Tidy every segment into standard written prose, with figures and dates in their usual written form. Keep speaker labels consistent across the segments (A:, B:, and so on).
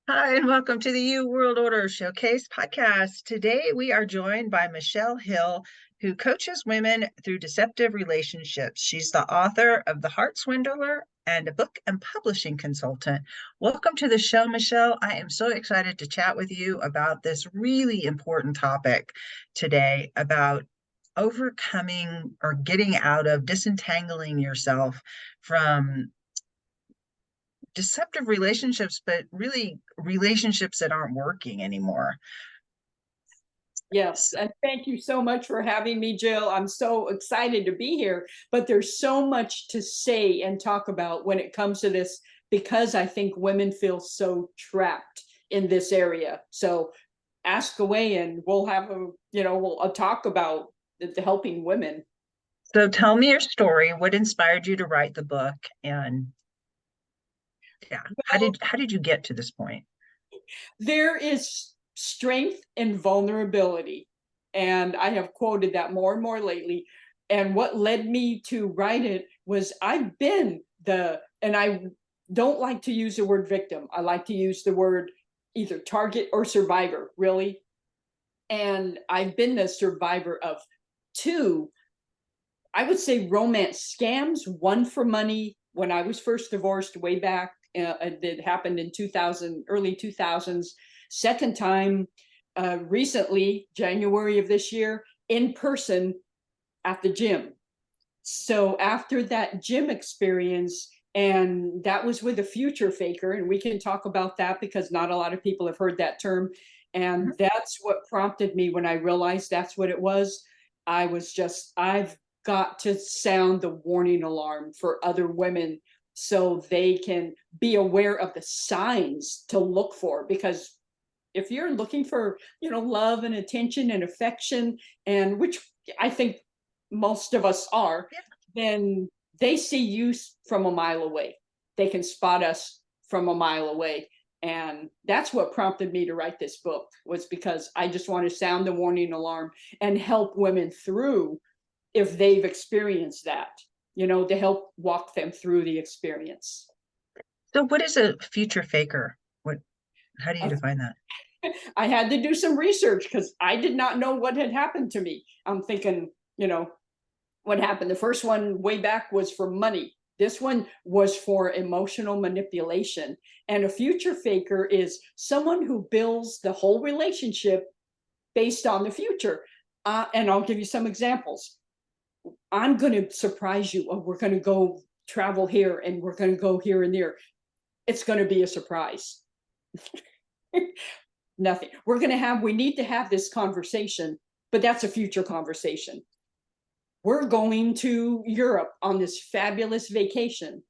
A: Hi, and welcome to the U World Order Showcase podcast. Today, we are joined by Michelle Hill, who coaches women through deceptive relationships. She's the author of The Heart Swindler and a book and publishing consultant. Welcome to the show, Michelle. I am so excited to chat with you about this really important topic today about overcoming or getting out of disentangling yourself from deceptive relationships, but really relationships that aren't working anymore.
B: Yes, and thank you so much for having me, Jill. I'm so excited to be here, but there's so much to say and talk about when it comes to this because I think women feel so trapped in this area. So ask away and we'll have a talk about the helping women.
A: So tell me your story. What inspired you to write the book? And yeah,
B: Well,
A: how did you get to this point?
B: there is strength and vulnerability. And I have quoted that more and more lately. And what led me to write it was I've been and I don't like to use the word victim. I like to use the word either target or survivor, really. And I've been the survivor of two, I would say, romance scams, one for money when I was first divorced way back. It happened in 2000, early 2000s. Second time, recently, January of this year, in person at the gym. So after that gym experience, and that was with a future faker, and we can talk about that because not a lot of people have heard that term.
A: Mhm.
B: And that's what prompted me when I realized that's what it was. I've got to sound the warning alarm for other women so they can be aware of the signs to look for. Because if you're looking for, love and attention and affection, and which I think most of us are,
A: Yeah.
B: then they see you from a mile away. They can spot us from a mile away. And that's what prompted me to write this book, was because I just want to sound the warning alarm and help women through, if they've experienced that, to help walk them through the experience.
A: So what is a future faker? What, how do you
B: A
A: define that?
B: I had to do some research because I did not know what had happened to me. I'm thinking, what happened. The first one way back was for money. This one was for emotional manipulation. And a future faker is someone who builds the whole relationship based on the future. And I'll give you some examples. I'm going to surprise you. Oh, we're going to go travel here and we're going to go here and there. It's going to be a surprise. Nothing. We need to have this conversation, but that's a future conversation. We're going to Europe on this fabulous vacation,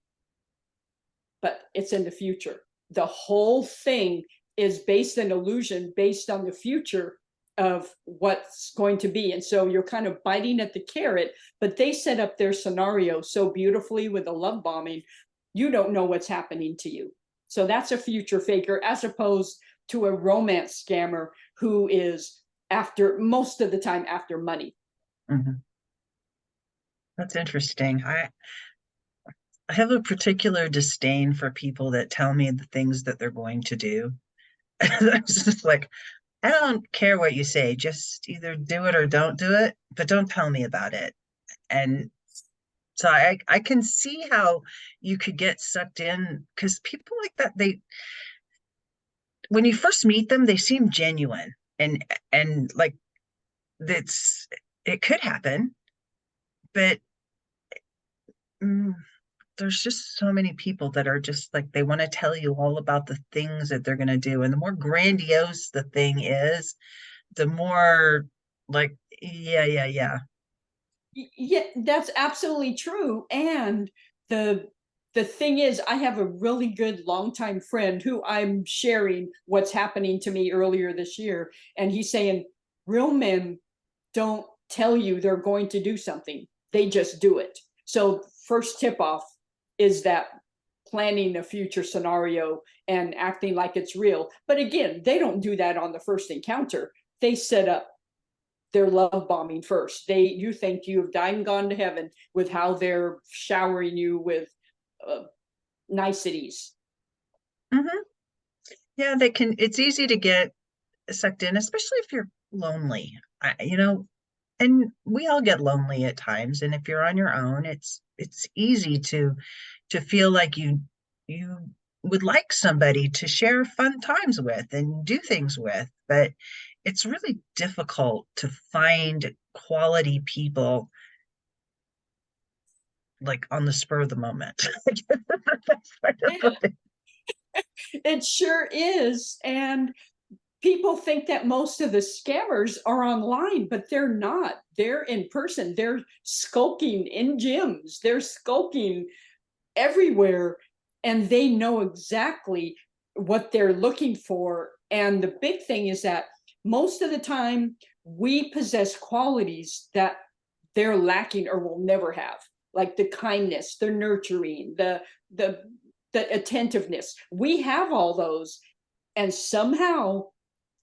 B: but it's in the future. The whole thing is based an illusion based on the future of what's going to be. And so you're kind of biting at the carrot, but they set up their scenario so beautifully with the love bombing, you don't know what's happening to you. So that's a future faker as opposed to a romance scammer who is after, most of the time, after money.
A: Mhm. That's interesting. I have a particular disdain for people that tell me the things that they're going to do. It's just like, I don't care what you say, just either do it or don't do it, but don't tell me about it. And so I can see how you could get sucked in because people like that, they when you first meet them, they seem genuine and like that's it could happen, but mm, there's just so many people that are just like they want to tell you all about the things that they're going to do, and the more grandiose the thing is, the more like yeah.
B: Yeah, that's absolutely true. And the the thing is, I have a really good longtime friend who I'm sharing what's happening to me earlier this year, and he's saying real men don't tell you they're going to do something; they just do it. So first tip off is that planning a future scenario and acting like it's real. But again, they don't do that on the first encounter. They set up their love bombing first. You think you have died and gone to heaven with how they're showering you with uh, niceties.
A: Hmm. Yeah, they can, it's easy to get sucked in, especially if you're lonely. And we all get lonely at times. And if you're on your own, it's easy to feel like you would like somebody to share fun times with and do things with. But it's really difficult to find quality people like on the spur of the moment. That's kind of
B: Yeah,
A: what it-
B: it sure is. And people think that most of the scammers are online, but they're not. They're in person. They're skulking in gyms. They're skulking everywhere, and they know exactly what they're looking for. And the big thing is that most of the time we possess qualities that they're lacking or will never have, like the kindness, the nurturing, the the attentiveness. We have all those, and somehow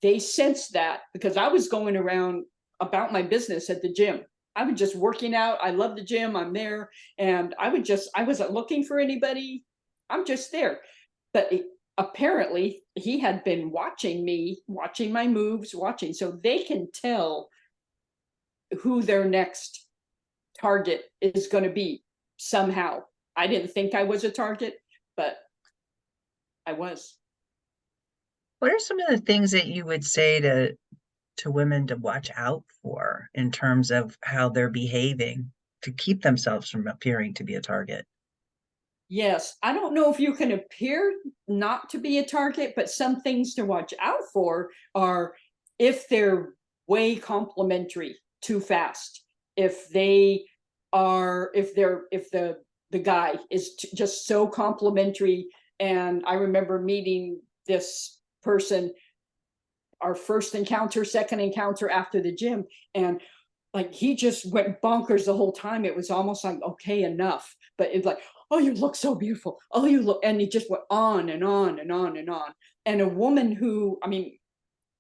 B: they sense that, because I was going around about my business at the gym. I was just working out. I love the gym. I'm there. And I wasn't looking for anybody. I'm just there. But apparently he had been watching me, watching my moves, watching. So they can tell who their next target is going to be somehow. I didn't think I was a target, but I was.
A: What are some of the things that you would say to women to watch out for in terms of how they're behaving to keep themselves from appearing to be a target?
B: Yes, I don't know if you can appear not to be a target, but some things to watch out for are if they're way complimentary too fast. If they are, if the guy is just so complimentary. And I remember meeting this person, our first encounter, second encounter after the gym, and like he just went bonkers the whole time. It was almost like, okay, enough. But it's like, oh, you look so beautiful. Oh, you look, and he just went on and on and on and on. And a woman who, I mean,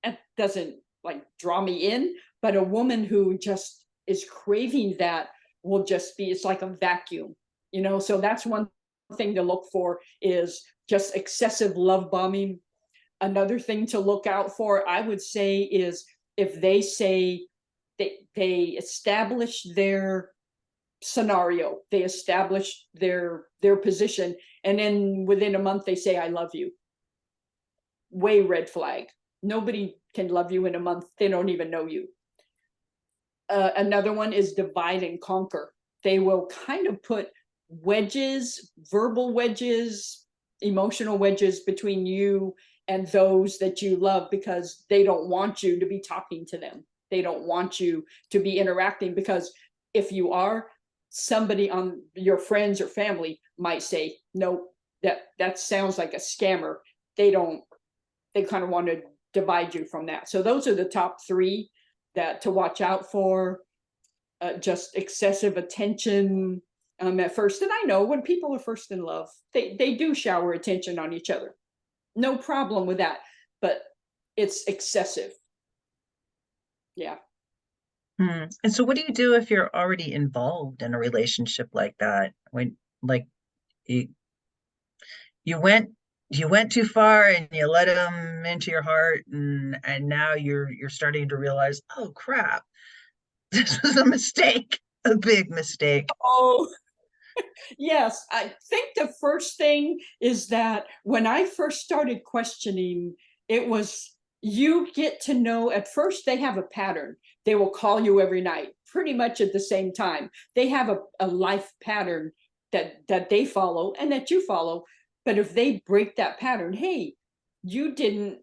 B: it doesn't like draw me in, but a woman who just is craving that will just be, it's like a vacuum, you know? So that's one thing to look for, is just excessive love bombing. Another thing to look out for, I would say, is if they say they establish their scenario, they establish their position, and then within a month they say I love you. Way red flag. Nobody can love you in a month. They don't even know you. Another one is divide and conquer. They will kind of put wedges, verbal wedges, emotional wedges between you and those that you love, because they don't want you to be talking to them. They don't want you to be interacting, because if you are, somebody on your friends or family might say, no, that sounds like a scammer. They don't, they kind of want to divide you from that. So those are the top three that to watch out for. Just excessive attention at first. And I know when people are first in love, they do shower attention on each other. No problem with that. But it's excessive. Yeah.
A: Hmm. And so what do you do if you're already involved in a relationship like that? When like you, you went you went too far and you let them into your heart and now you're starting to realize, oh crap, this was a mistake, a big mistake.
B: Oh, yes. I think the first thing is that when I first started questioning, it was, you get to know, at first they have a pattern. They will call you every night, pretty much at the same time. They have a life pattern that they follow and that you follow. But if they break that pattern, hey, you didn't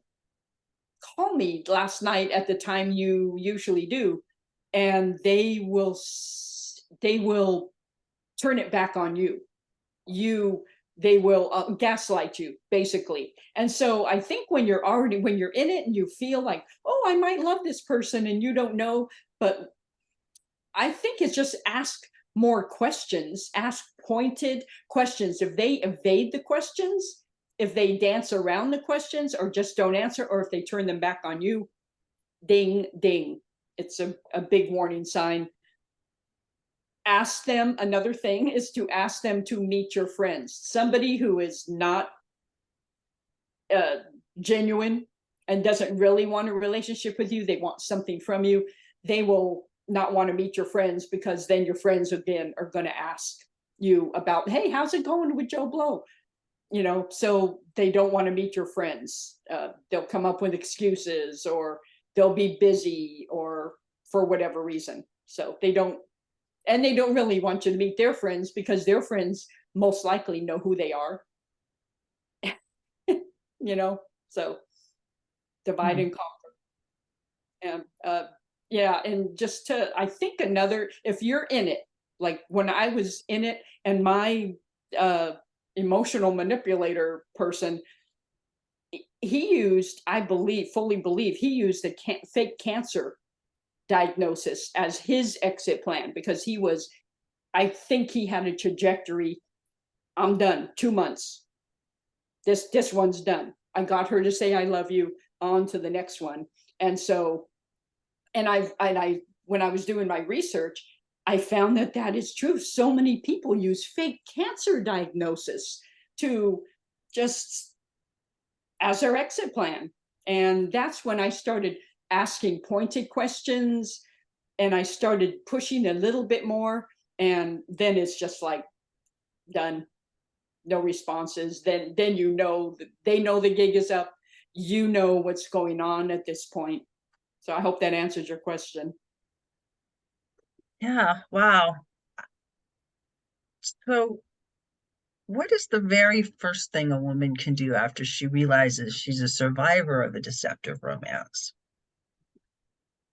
B: call me last night at the time you usually do, and they will turn it back on you. You They will gaslight you, basically. And so I think when you're already, when you're in it and you feel like, oh, I might love this person, and you don't know, but I think it's just ask more questions, ask pointed questions. If they evade the questions, if they dance around the questions or just don't answer, or if they turn them back on you, ding ding, it's a big warning sign. Ask them, another thing is to ask them to meet your friends, somebody who is not genuine and doesn't really want a relationship with you, they want something from you, they will not want to meet your friends, because then your friends again are going to ask you about, hey, how's it going with Joe Blow? So they don't want to meet your friends. They'll come up with excuses, or they'll be busy, or for whatever reason. So they don't really want you to meet their friends, because their friends most likely know who they are. you know so divide
A: Hmm.
B: and conquer. And yeah, and just to, I think, another, if you're in it, like when I was in it, and my uh emotional manipulator person, he used, I believe, fully believe, he used a fake cancer diagnosis as his exit plan, because he was, I think he had a trajectory. I'm done. 2 months. This one's done. I got her to say I love you. On to the next one. And so, and I when I was doing my research, I found that that is true. So many people use fake cancer diagnosis to just as their exit plan. And that's when I started asking pointed questions, and I started pushing a little bit more. And then it's just like, done. No responses. Then they know the gig is up. You know what's going on at this point. So I hope that answers your question.
A: Yeah, wow. So, what is the very first thing a woman can do after she realizes she's a survivor of a deceptive romance?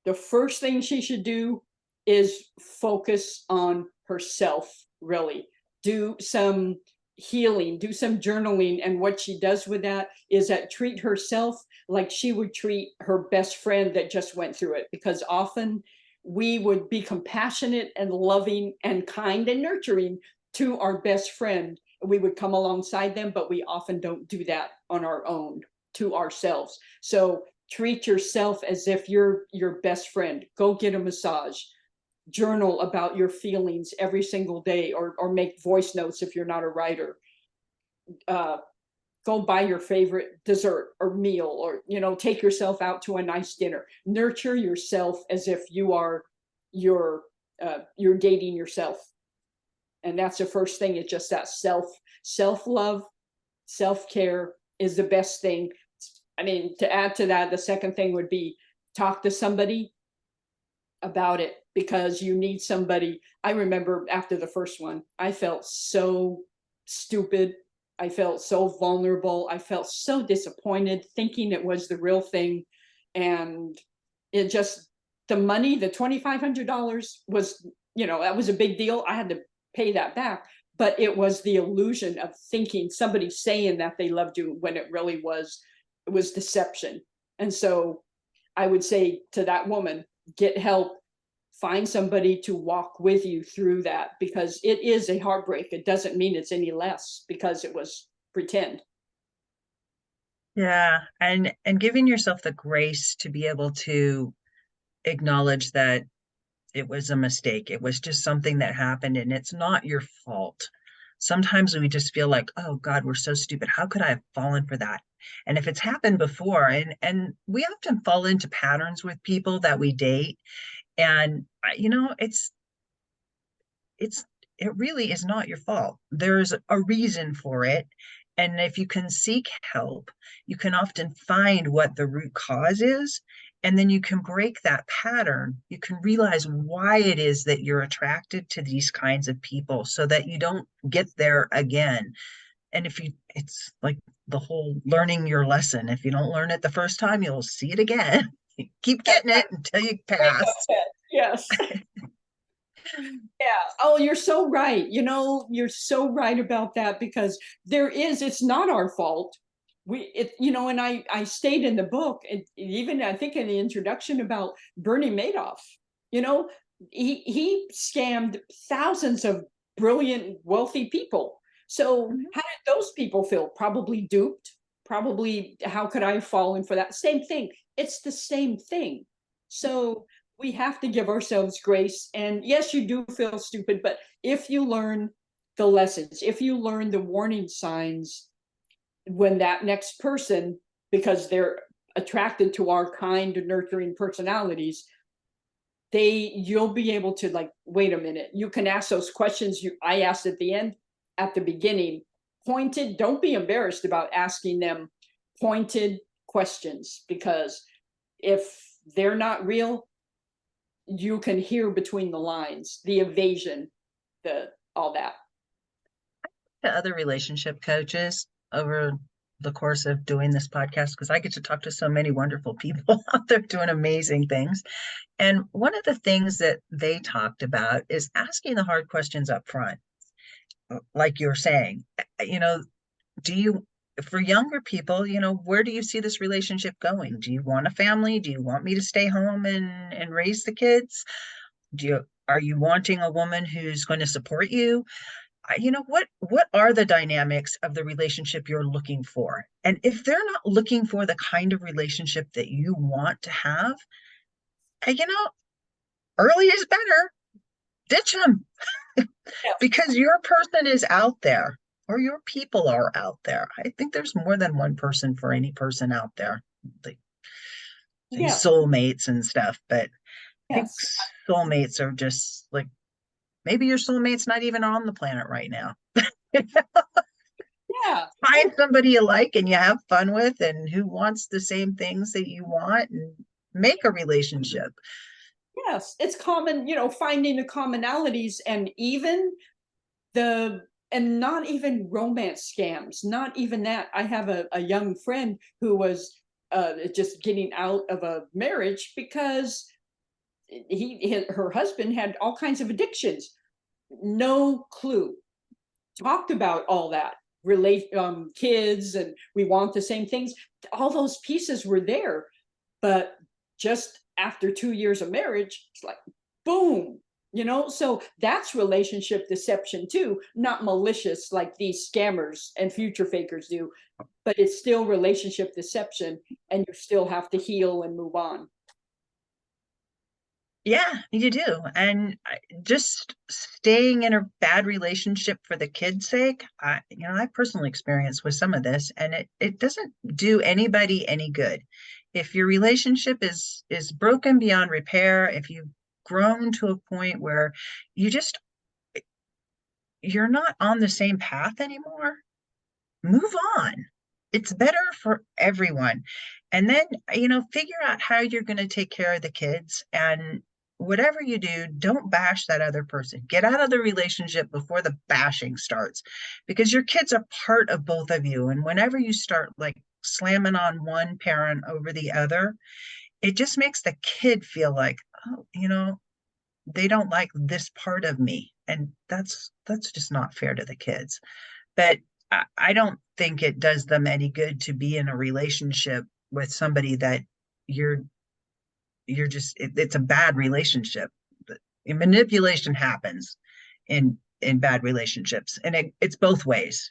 B: The first thing she should do is focus on herself, really. Do some healing, do some journaling. And what she does with that is that treat herself like she would treat her best friend that just went through it. Because often we would be compassionate and loving and kind and nurturing to our best friend. We would come alongside them, but we often don't do that on our own to ourselves. So treat yourself as if you're your best friend. Go get a massage. Journal about your feelings every single day, or make voice notes if you're not a writer. Uh, Go buy your favorite dessert or meal, or take yourself out to a nice dinner. Nurture yourself as if you are you're dating yourself. And that's the first thing. It's just that self love, self care is the best thing. I mean, to add to that, the second thing would be talk to somebody about it, because you need somebody. I remember after the first one, I felt so stupid. I felt so vulnerable. I felt so disappointed, thinking it was the real thing. And it just, the money, the $2,500 was, that was a big deal. I had to pay that back. But it was the illusion of thinking somebody saying that they loved you, when it was deception. And so I would say to that woman, get help, find somebody to walk with you through that, because it is a heartbreak. It doesn't mean it's any less because it was pretend.
A: Yeah, and giving yourself the grace to be able to acknowledge that it was a mistake. It was just something that happened and it's not your fault. Sometimes we just feel like, oh God, we're so stupid. How could I have fallen for that? And if it's happened before, and we often fall into patterns with people that we date, and it's it really is not your fault. There's a reason for it. And if you can seek help, you can often find what the root cause is. And then you can break that pattern. You can realize why it is that you're attracted to these kinds of people so that you don't get there again. And it's like the whole learning your lesson. If you don't learn it the first time, you'll see it again. Keep getting it until you
B: Wake up,
A: pass.
B: Ted. Yes. Yeah. Oh, you're so right. You're so right about that, because it's not our fault. And I stayed in the book, and even I think in the introduction, about Bernie Madoff. You know, he scammed thousands of brilliant, wealthy people. So
A: Mhm.
B: how did those people feel? Probably duped. Probably, how could I have fallen for that? Same thing. It's the same thing. So we have to give ourselves grace. And yes, you do feel stupid, but if you learn the lessons, if you learn the warning signs, when that next person because they're attracted to our kind, nurturing personalities, you'll be able to, like, wait a minute, you can ask those questions I asked at the end, at the beginning, pointed. Don't be embarrassed about asking them pointed questions, because if they're not real, you can hear between the lines, the evasion, the all that.
A: To other relationship coaches over the course of doing this podcast, because I get to talk to so many wonderful people out there doing amazing things. And one of the things that they talked about is asking the hard questions up front. Like you're saying, you know, do you, for younger people, where do you see this relationship going? Do you want a family? Do you want me to stay home and raise the kids? Are you wanting a woman who's going to support you? What are the dynamics of the relationship you're looking for? And if they're not looking for the kind of relationship that you want to have, uh, you know, early is better. Ditch them
B: Yeah.
A: because your person is out there or your people are out there. I think there's more than one person for any person out there. Like say
B: Yes.
A: soulmates and stuff, but I think
B: Yes.
A: soulmates are just like maybe your soulmate's not even on the planet right now.
B: Yeah.
A: Find somebody you like and you have fun with and who wants the same things that you want and make a relationship.
B: Yes. It's common, finding the commonalities, and even not even romance scams, not even that. I have a young friend who was just getting out of a marriage because her husband had all kinds of addictions. No clue. Talked about all that, relate kids, and we want the same things. All those pieces were there, but just after 2 years of marriage, it's like boom. So that's relationship deception too, not malicious like these scammers and future fakers do, but it's still relationship deception, and you still have to heal and move on.
A: Yeah, you do. And just staying in a bad relationship for the kids' sake, I personally experienced with some of this, and it doesn't do anybody any good. If your relationship is broken beyond repair, if you've grown to a point where you just you're not on the same path anymore, move on. It's better for everyone. And then, figure out how you're going to take care of the kids. And whatever you do, don't bash that other person. Get out of the relationship before the bashing starts because your kids are part of both of you. And whenever you start like slamming on one parent over the other, it just makes the kid feel like, oh, they don't like this part of me. And that's just not fair to the kids. But I don't think it does them any good to be in a relationship with somebody that you're it's a bad relationship. Manipulation happens in bad relationships, and it's both ways.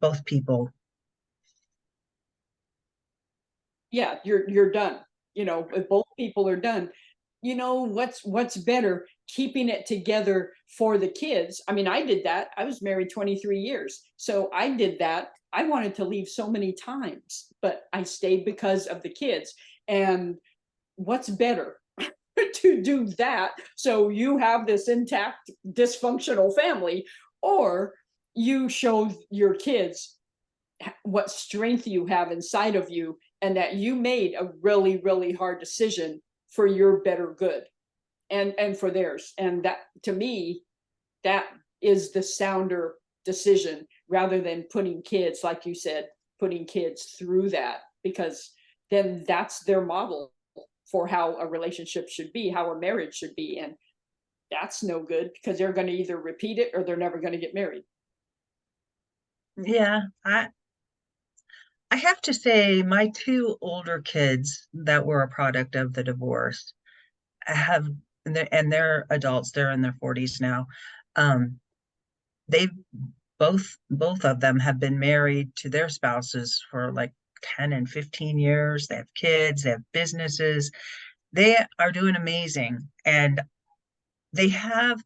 A: Both people.
B: Yeah, you're done. If both people are done, what's better, keeping it together for the kids. I mean, I did that. I was married 23 years, so I did that. I wanted to leave so many times, but I stayed because of the kids. And what's better to do that so you have this intact dysfunctional family, or you show your kids what strength you have inside of you, and that you made a really, really hard decision for your better good and for theirs. And that, to me, that is the sounder decision, rather than putting kids, like you said, putting kids through that, because then that's their model for how a relationship should be, how a marriage should be. And that's no good, because they're going to either repeat it or they're never going to get married.
A: Yeah, I have to say my two older kids that were a product of the divorce have and they're adults, they're in their 40s now. um they've both of them have been married to their spouses for like 10 and 15 years. They have kids, they have businesses. They are doing amazing. And they have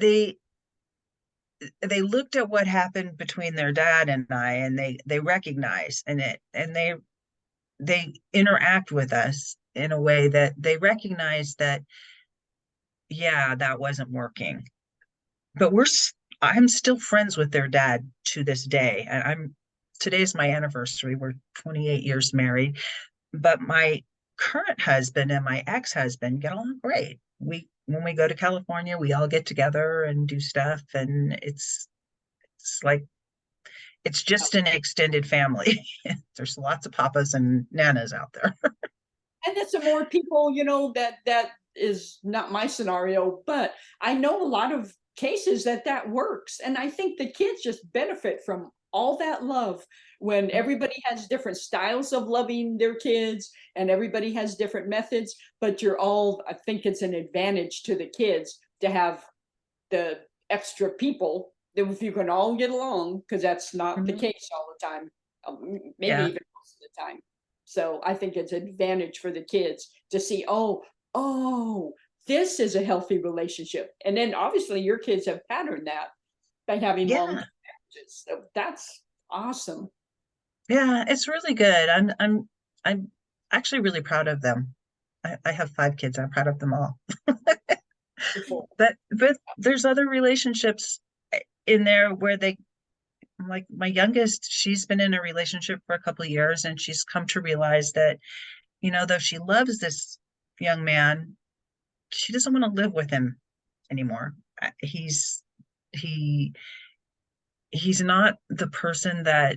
A: they they looked at what happened between their dad and I, and they recognize and it and they interact with us in a way that they recognize that, yeah, that wasn't working. But I'm still friends with their dad to this day. And I'm today's my anniversary. We're 28 years married, but my current husband and my ex-husband get along great. We when we go to California, we all get together and do stuff, and it's like it's just an extended family. There's lots of papas and nanas out there.
B: And it's some more people, that is not my scenario, but I know a lot of cases that works. And I think the kids just benefit from all that love when everybody has different styles of loving their kids and everybody has different methods, but I think it's an advantage to the kids to have the extra people that if you can all get along, because that's not the
A: Mhm.
B: case all the time, maybe
A: Yeah,
B: even most of the time. So I think it's an advantage for the kids to see, oh, this is a healthy relationship. And then obviously your kids have patterned that by having long
A: yeah,
B: marriages. So that's awesome.
A: yeah. It's really good. I'm actually really proud of them. I have 5 kids. I'm proud of them all.
B: Wonderful.
A: But there's other relationships in there where they like my youngest, she's been in a relationship for a couple of years and she's come to realize that, though she loves this young man, she doesn't want to live with him anymore. He he's not the person that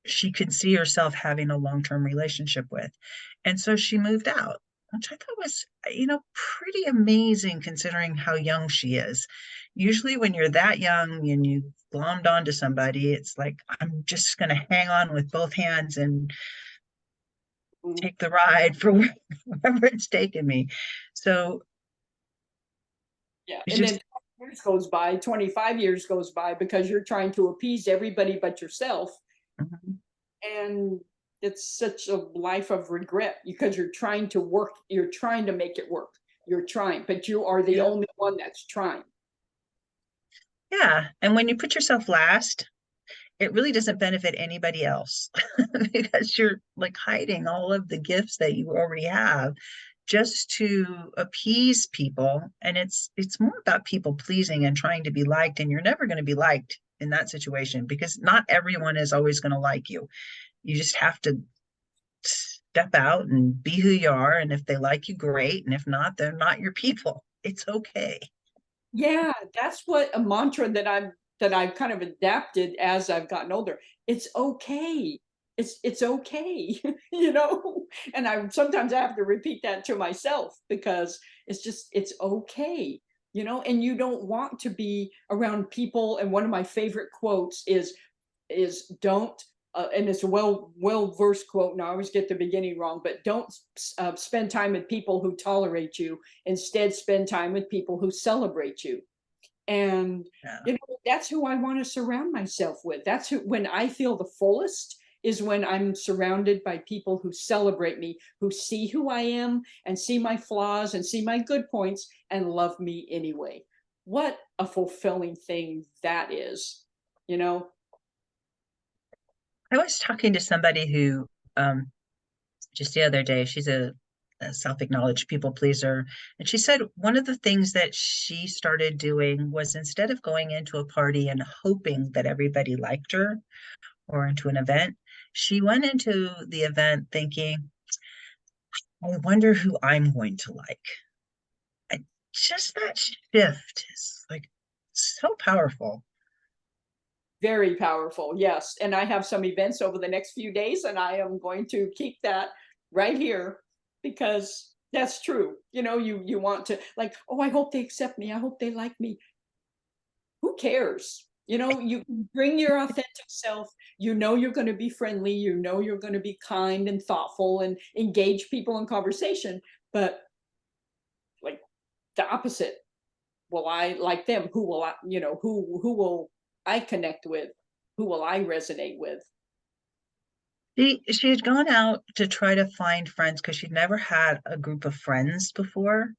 A: she could see herself having a long-term relationship with. And so she moved out, which I thought was, pretty amazing considering how young she is. Usually when you're that young and you glommed onto somebody, it's like, I'm just going to hang on with both hands and
B: Mm.
A: take the ride for wherever it's taken me. So
B: Yeah.
A: it's
B: And then
A: just,
B: 20 years goes by, 25 years goes by because you're trying to appease everybody but yourself.
A: mhm,
B: And it's such a life of regret because you're trying to make it work. You're trying, but you are the
A: yeah.
B: only one that's trying.
A: Yeah. And when you put yourself last, it really doesn't benefit anybody else because you're like hiding all of the gifts that you already have just to appease people, and it's more about people pleasing and trying to be liked, and you're never going to be liked in that situation because not everyone is always going to like you. You just have to step out and be who you are, and if they like you, great, and if not, they're not your people. It's okay.
B: Yeah, that's what a mantra that I've kind of adapted as I've gotten older. It's okay. It's okay, And I sometimes I have to repeat that to myself because it's okay, and you don't want to be around people. And one of my favorite quotes is don't and it's a well versed quote, and I always get the beginning wrong, but don't spend time with people who tolerate you. Instead, spend time with people who celebrate you. And
A: Yeah.
B: that's who I want to surround myself with. That's who, when I feel the fullest, is when I'm surrounded by people who celebrate me, who see who I am and see my flaws and see my good points and love me anyway. What a fulfilling thing that is, you know?
A: I was talking to somebody who just the other day, she's a self-acknowledged people pleaser, and she said one of the things that she started doing was instead of going into a party and hoping that everybody liked her or into an event, she went into the event thinking, I wonder who I'm going to like. And just that shift is like so powerful.
B: Very powerful, yes. And I have some events over the next few days, and I am going to keep that right here because that's true. You want to, like, oh, I hope they accept me. I hope they like me. Who cares? You bring your authentic self. You're going to be friendly. You're going to be kind and thoughtful and engage people in conversation. But like the opposite, will I like them? Who will I, who will I connect with? Who will I resonate with?
A: She had gone out to try to find friends because she'd never had a group of friends before,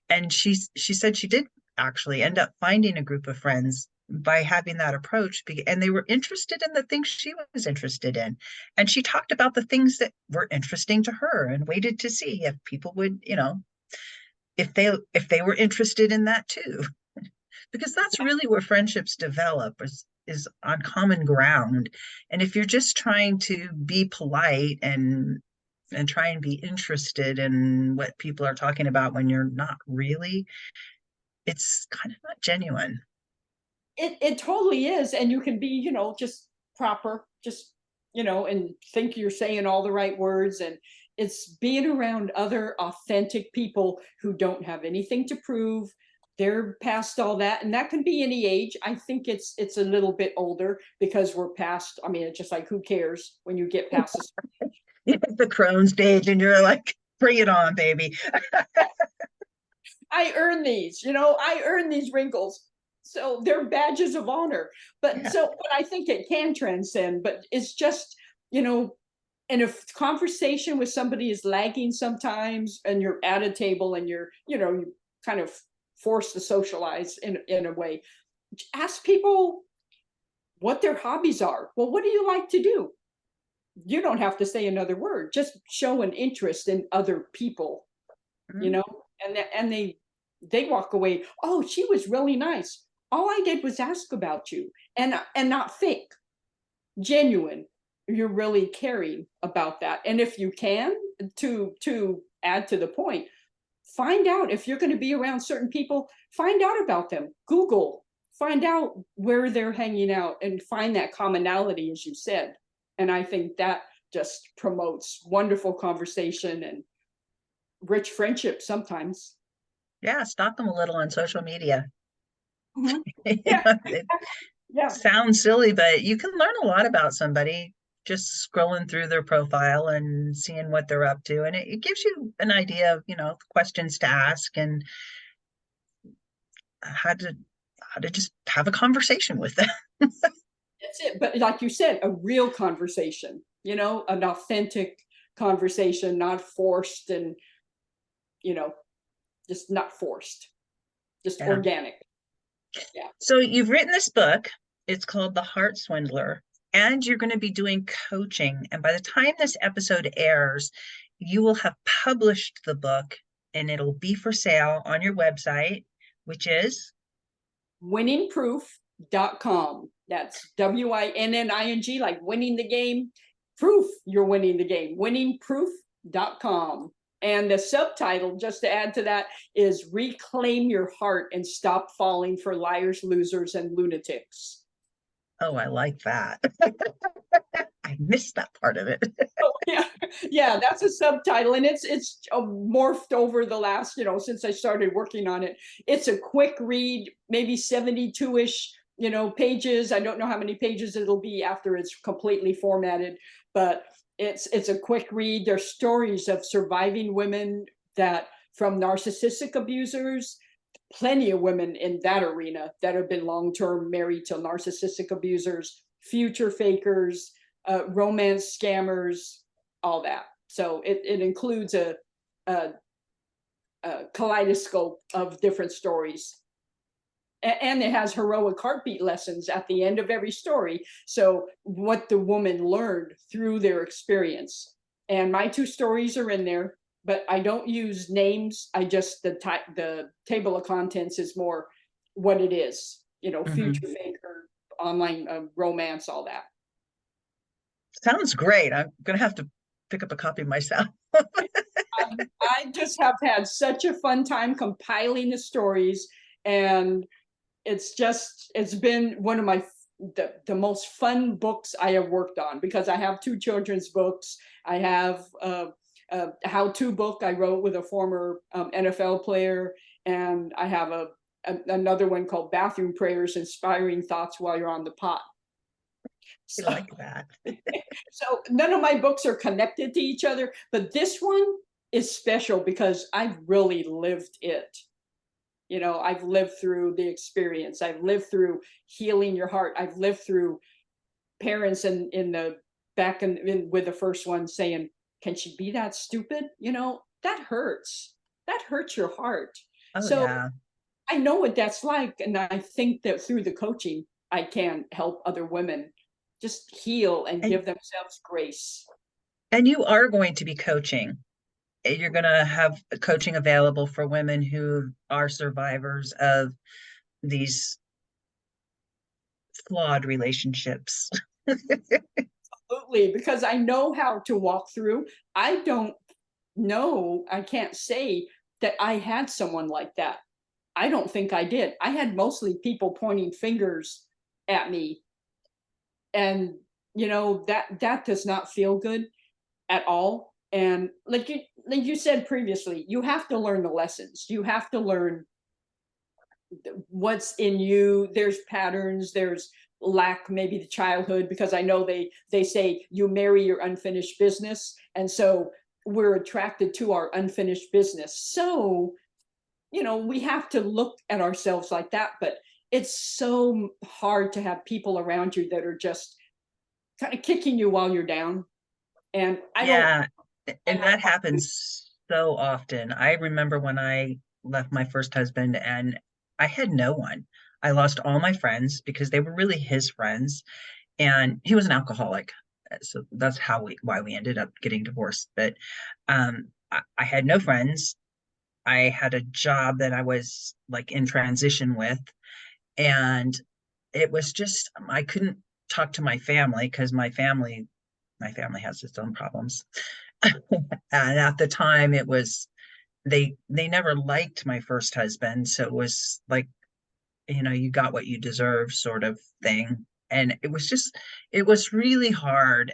A: and she said she did actually end up finding a group of friends by having that approach, and they were interested in the things she was interested in, and she talked about the things that were interesting to her and waited to see if people would, if they were interested in that too, because that's really where friendships develop, is on common ground. And if you're just trying to be polite and try and be interested in what people are talking about when you're not really, it's kind of not genuine.
B: It totally is. And you can be, just proper, just, and think you're saying all the right words. And it's being around other authentic people who don't have anything to prove. They're past all that. And that can be any age. I think it's a little bit older because we're past, I mean, it's just like who cares when you get past this.
A: You hit the crone stage and you're like, bring it on, baby.
B: I earn these, I earn these wrinkles. So they're badges of honor. But
A: Yeah.
B: but I think it can transcend, but it's just, and if conversation with somebody is lagging sometimes and you're at a table and you kind of forced to socialize in a way, ask people what their hobbies are. Well, what do you like to do? You don't have to say another word, just show an interest in other people, you
A: Mhm.
B: know, and they walk away. Oh, she was really nice. All I did was ask about you, and not fake, genuine. You're really caring about that. And if you can, to add to the point, find out if you're going to be around certain people. Find out about them. Google. Find out where they're hanging out and find that commonality, as you said. And I think that just promotes wonderful conversation and rich friendship sometimes.
A: Yeah, stalk them a little on social media.
B: Mhm. Yeah,
A: It
B: yeah,
A: sounds silly, but you can learn a lot about somebody just scrolling through their profile and seeing what they're up to. And it gives you an idea of, questions to ask and how to just have a conversation with them.
B: that's it. But like you said, a real conversation, an authentic conversation, not forced and, you know, just not forced, just
A: Yeah.
B: organic. Yeah.
A: So you've written this book. It's called The Heart Swindler, and you're going to be doing coaching. And by the time this episode airs, you will have published the book and it'll be for sale on your website, which is,
B: Winningproof.com. That's WINNING, like winning the game. Proof you're winning the game. Winningproof.com. And the subtitle, just to add to that, is Reclaim Your Heart and Stop Falling for Liars, Losers, and Lunatics.
A: oh, I like that. I missed that part of it.
B: Oh, yeah, yeah, that's a subtitle, and it's morphed over the last, since I started working on it. It's a quick read, maybe 72-ish, pages. I don't know how many pages it'll be after it's completely formatted, but it's a quick read. There's stories of surviving women that from narcissistic abusers, plenty of women in that arena that have been long-term married to narcissistic abusers, future fakers, romance scammers, all that. So it includes a, a kaleidoscope of different stories. And it has heroic heartbeat lessons at the end of every story. So what the woman learned through their experience. And my two stories are in there, but I don't use names. I just, the table of contents is more what it is, future
A: Mhm.
B: faker, online romance, all that.
A: Sounds great. I'm going to have to pick up a copy myself.
B: I just have had such a fun time compiling the stories, and it's been one of the most fun books I have worked on, because I have two children's books. I have a how-to book I wrote with a former NFL player, and I have another one called Bathroom Prayers: Inspiring Thoughts While You're on the Pot.
A: I
B: So,
A: like that.
B: so none of my books are connected to each other, but this one is special because I've really lived it. I've lived through the experience. I've lived through healing your heart. I've lived through parents in the back with the first one saying, can she be that stupid? That hurts. That hurts your heart.
A: Oh,
B: So
A: yeah.
B: I know what that's like. And I think that through the coaching, I can help other women just heal and
A: And
B: give themselves grace.
A: you are going to be coaching. You're going to have coaching available for women who are survivors of these flawed relationships.
B: Absolutely, because I know how to walk through. I don't know, I can't say that I had someone like that. I don't think I did. I had mostly people pointing fingers at me, and that does not feel good at all. And like you said previously, you have to learn the lessons. You have to learn what's in you. There's patterns, there's lack, maybe the childhood, because I know they say you marry your unfinished business, and so we're attracted to our unfinished business. So we have to look at ourselves like that. But it's so hard to have people around you that are just kind of kicking you while you're down. And I don't
A: Yeah, and
B: have
A: that happens so often. I remember when I left my first husband and I had no one. I lost all my friends because they were really his friends, and he was an alcoholic. So that's why we ended up getting divorced. But I had no friends. I had a job that I was like in transition with, and it was just I couldn't talk to my family because my family has its own problems. And at the time it was they never liked my first husband, so it was like, you got what you deserve sort of thing. And it was really hard.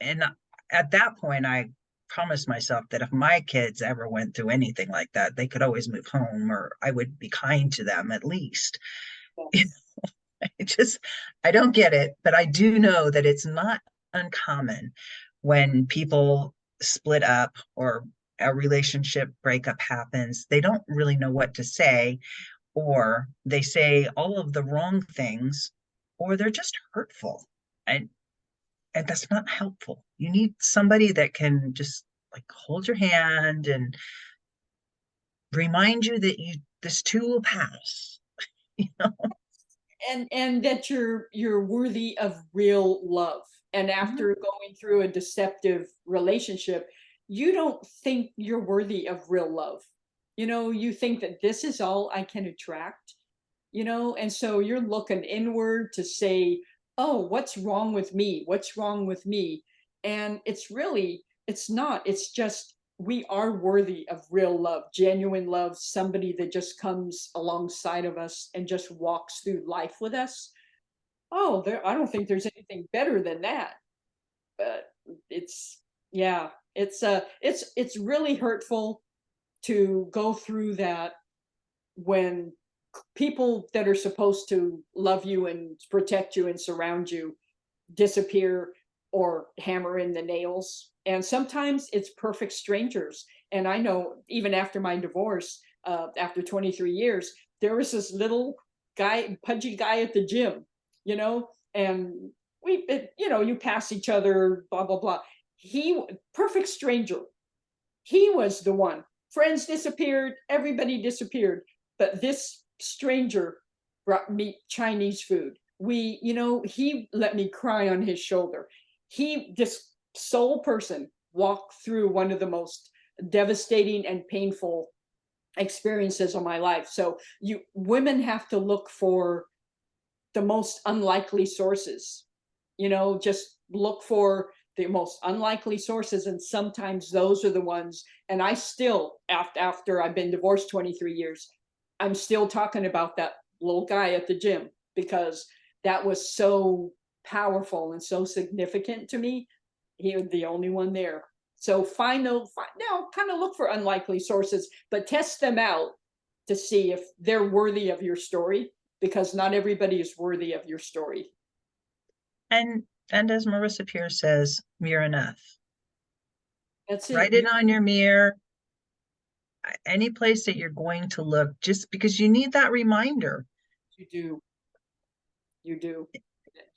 A: And at that point I promised myself that if my kids ever went through anything like that, they could always move home, or I would be kind to them at least.
B: yes.
A: It just, I don't get it, but I do know that it's not uncommon when people split up or a relationship breakup happens. They don't really know what to say, or they say all of the wrong things, or they're just hurtful. And and that's not helpful. You need somebody that can just like hold your hand and remind you that this too will pass. You know?
B: And that you're worthy of real love. And
A: Mhm.
B: after going through a deceptive relationship, you don't think you're worthy of real love. You think that this is all I can attract, and so you're looking inward to say, oh, what's wrong with me, what's wrong with me? And it's not, it's just we are worthy of real love, genuine love, somebody that just comes alongside of us and just walks through life with us. Oh, I don't think there's anything better than that. But it's yeah, it's really hurtful to go through that when people that are supposed to love you and protect you and surround you disappear or hammer in the nails. And sometimes it's perfect strangers. And I know even after my divorce, after 23 years, there was this little guy, pudgy guy at the gym, and you pass each other, blah, blah, blah. Perfect stranger. He was the one. Friends disappeared, everybody disappeared. But this stranger brought me Chinese food. He let me cry on his shoulder. This sole person walked through one of the most devastating and painful experiences of my life. So women have to look for the most unlikely sources. Just look for the most unlikely sources, and sometimes those are the ones. And I still, after I've been divorced 23 years, I'm still talking about that little guy at the gym, because that was so powerful and so significant to me. He was the only one there. So kind of look for unlikely sources, but test them out to see if they're worthy of your story, because not everybody is worthy of your story.
A: And and as Marissa Pierce says, you're enough.
B: That's it.
A: Write it on your mirror, any place that you're going to look, just because you need that reminder.
B: You do. You do.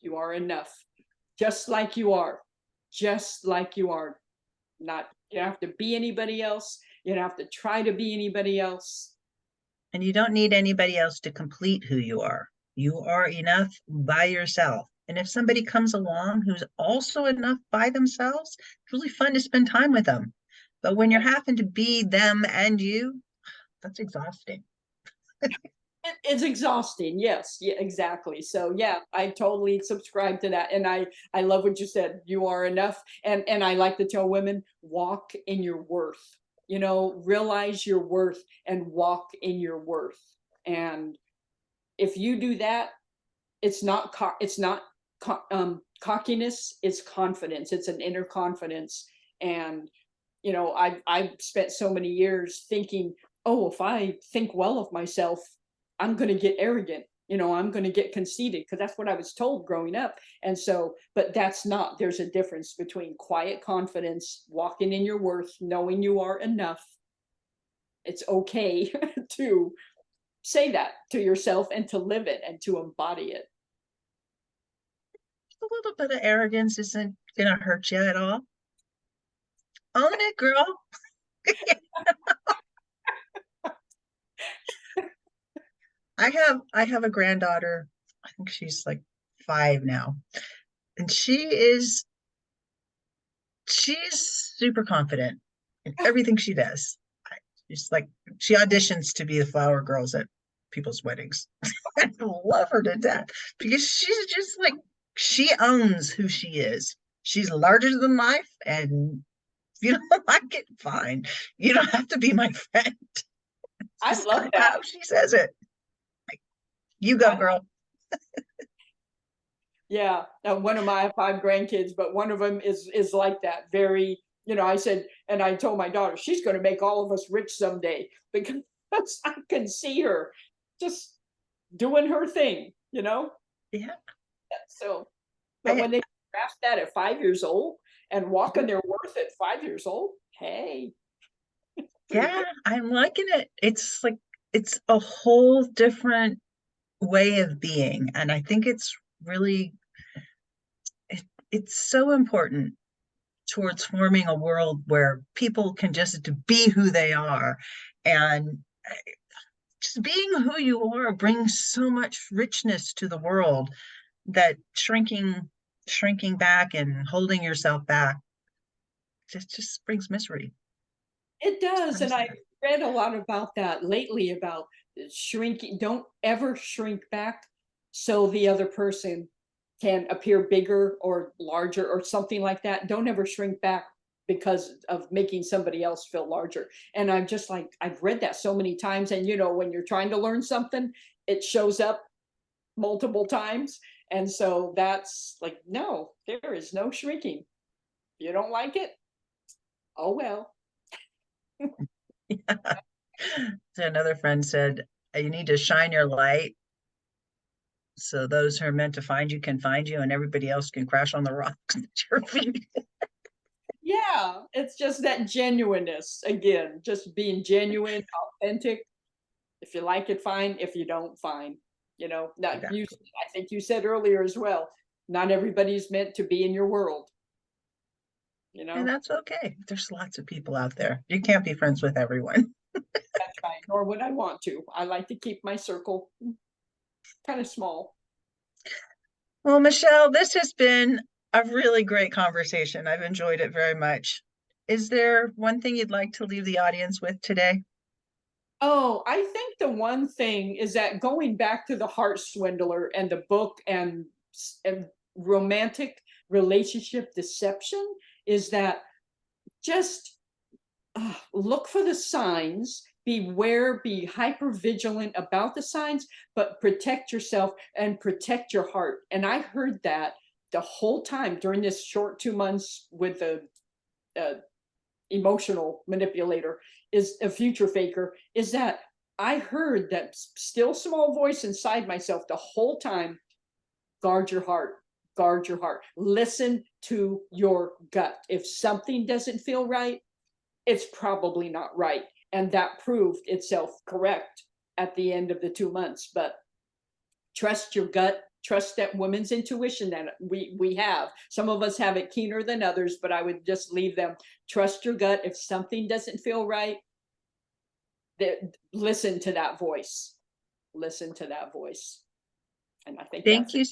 B: You are enough. Just like you are. Just like you are. Not, you don't have to be anybody else. You don't have to try to be anybody else.
A: And you don't need anybody else to complete who you are. You are enough by yourself. And if somebody comes along who's also enough by themselves, it's really fun to spend time with them. But when you're having to be them and you, that's exhausting.
B: It's exhausting. Yes, yeah, exactly. So yeah, I totally subscribe to that. And I love what you said. You are enough. And I like to tell women, walk in your worth. You know, realize your worth and walk in your worth. And if you do that, it's not cockiness, it's confidence. It's an inner confidence. And you know, I've spent so many years thinking, oh, if I think well of myself, I'm going to get arrogant. You know, I'm going to get conceited because that's what I was told growing up. And so, but that's not, there's a difference between quiet confidence, walking in your worth, knowing you are enough. It's okay to say that to yourself and to live it and to embody it.
A: A little bit of arrogance isn't going to hurt you at all. Own it, girl. I have a granddaughter. I think she's like 5 now. And she's super confident in everything she does. She's like she auditions to be the flower girls at people's weddings. I love her to death because she's just like she owns who she is. She's larger than life, and if you don't like it, fine. You don't have to be my friend. It's
B: I
A: just
B: love
A: kind of
B: that.
A: how she says it. Like, you go,
B: I,
A: girl.
B: yeah, one of my 5 grandkids, but one of them is like that. Very, you know, I said, and I told my daughter, she's going to make all of us rich someday because I can see her just doing her thing, you know?
A: Yeah.
B: So, but
A: I
B: when they grasp that at 5 years old and walk in their worth at 5 years old, hey, pretty
A: yeah,
B: good.
A: I'm liking it. It's like it's a whole different way of being. And I think it's really it, it's so important towards forming a world where people can just be who they are. And just being who you are brings so much richness to the world that shrinking back and holding yourself back just brings misery.
B: It
A: It's
B: does.
A: kind of
B: And I
A: sad.
B: read a lot about that lately about shrinking. Don't ever shrink back so the other person can appear bigger or larger or something like that. Don't ever shrink back because of making somebody else feel larger. And I'm just like, I've read that so many times. And, you know, when you're trying to learn something, it shows up multiple times. And so that's like, no, there is no shrinking. You don't like it? Oh, well.
A: So another friend said, you need to shine your light so those who are meant to find you can find you and everybody else can crash on the rocks at your feet.
B: Yeah, it's just that genuineness again, just being genuine, authentic. If you like it, fine. If you don't, fine. You know, not you.
A: Exactly.
B: I think you said earlier as well. Not everybody's meant to be in your world. You
A: And
B: know,
A: that's okay. There's lots of people out there. You can't be friends with everyone.
B: that's fine. Nor would I want to. I like to keep my circle kind of small.
A: Well, Michelle, this has been a really great conversation. I've enjoyed it very much. Is there one thing you'd like to leave the audience with today?
B: Oh, I think the one thing is that going back to the Heart Swindler and the book and romantic relationship deception is that just look for the signs, beware, be hyper vigilant about the signs, but protect yourself and protect your heart. And I heard that the whole time during this short 2 months with the uh, emotional manipulator is a future faker, is that I heard that still small voice inside myself the whole time. Guard your heart, guard your heart, listen to your gut. If something doesn't feel right, it's probably not right. And that proved itself correct at the end of the 2 months. But trust your gut, trust that woman's intuition that we have. Some of us have it keener than others, but I would just leave them. Trust your gut. If something doesn't feel right, listen to that voice. Listen to that voice. And I think
A: Thank
B: that's it.
A: you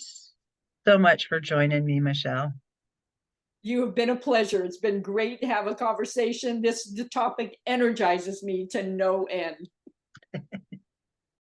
A: so much for joining me, Michelle.
B: You have been a pleasure. It's been great to have a conversation. The topic energizes me to no end.